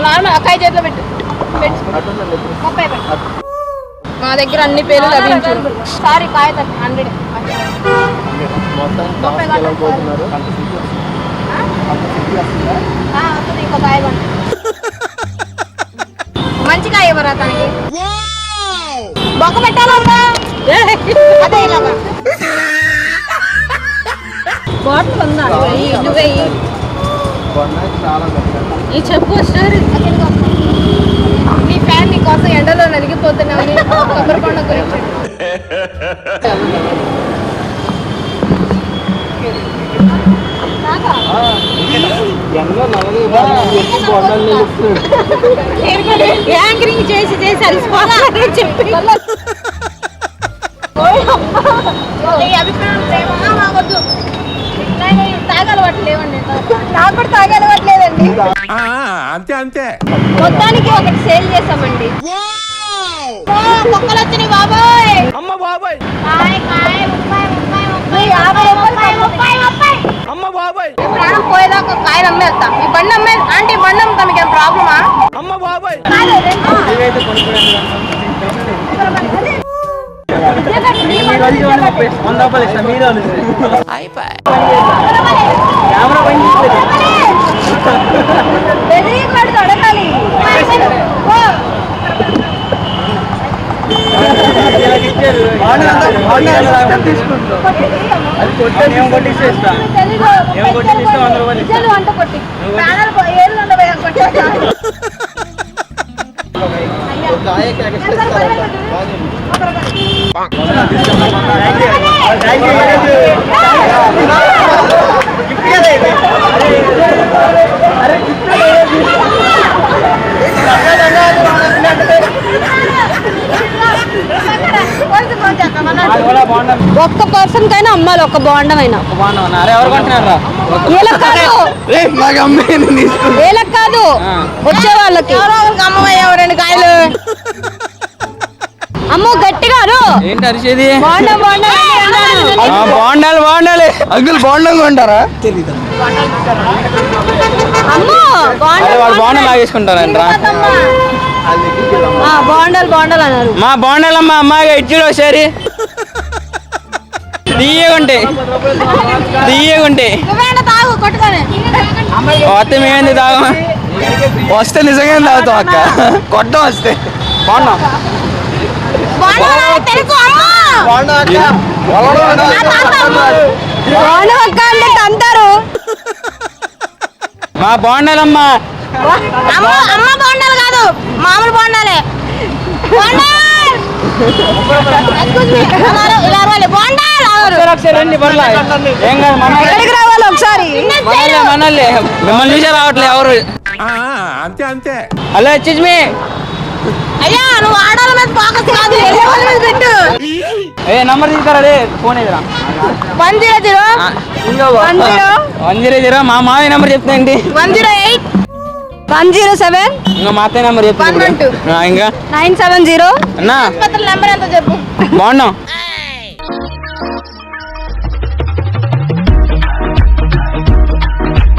Normal అక్కాయి చేతిలో పెట్టు. మా దగ్గర అన్ని పేర్లు లభించు. సారీ కాయ 100. ఇంకో కాయ మంచి కాయ ఇవ్వరా తనకి. బొక్క పెట్టాలమ్మా. అదే ఇలాగా బాటిల్ ఉందా? నువ్వే ఈ చెప్పు స్టోరీ. నీ ఫ్యాన్ నీ కోసం ఎండలో నలిగిపోతున్నావు. కొబ్బరి కొండ గురించి యాంకరింగ్ చేసి చేసి అలసిపోతానని చెప్పి తాగలవట్లేవండి. నాకు కూడా తాగలవట్లేదండి. అంతే అంతే. మొత్తానికి ఒకటి సేల్ చేసామండి. మొక్కలు వచ్చినాయి బాబాయ్. అమ్మ బాబాయ్. అమ్మ బాబాయ్. ప్రాణం పోయేదాకా కాయలు అమ్మేస్తా. ఈ బండి అమ్మే ఆంటీ బండి అమ్ముతా. మీకు ఏం ప్రాబ్లమా? అమ్మ బాబాయ్. ఒక్క పర్సన్ కైనా అమ్మాలి. ఒక బాండమైనా కాదు వచ్చే వాళ్ళకి అమ్మయ్యా 2 కాయలు. అమ్మో గట్టిగా ఏంటి అరిచేది? బాండాలు బాగుండాలి అంకుల్. బాగుండంగా ఉంటారా? అమ్మో బాగుండాలి లాగేసుకుంటారంటరా. బాండాలు అన్నారు. మా బాగుండాలమ్మా. అమ్మాయిగా ఇచ్చుడు ఒకసారి. తీయగుంటే వస్తే మేమేందుకు తాగమా? వస్తే నిజంగా తాగుతాం అక్క. కొట్ట వస్తే బాగున్నాం. అంటారు మా బాగుండాలమ్మా. అమ్మ బాండాలు కాదు మామూలు బాండాలే. రావాలి ఒకసారి. మనల్ని మిమ్మల్ని చూసే రావట్లే ఎవరు. అంతే అంతే. Hello excuse me. అయ్యా నువ్వు ఆడాల మీద ఫోకస్ కాదు వాళ్ళ మీద పెట్టు. నంబర్ తీసుకురా. ఫోన్ ఎదురా 100. మా మామయ్య నెంబర్ చెప్తాండి. 108 107 ఇంకా మా అత్తయ్య నెంబర్ చెప్తాను. ఇంకా 970 అన్నా నెంబర్ ఎంత చెప్పు. బాగున్నాం.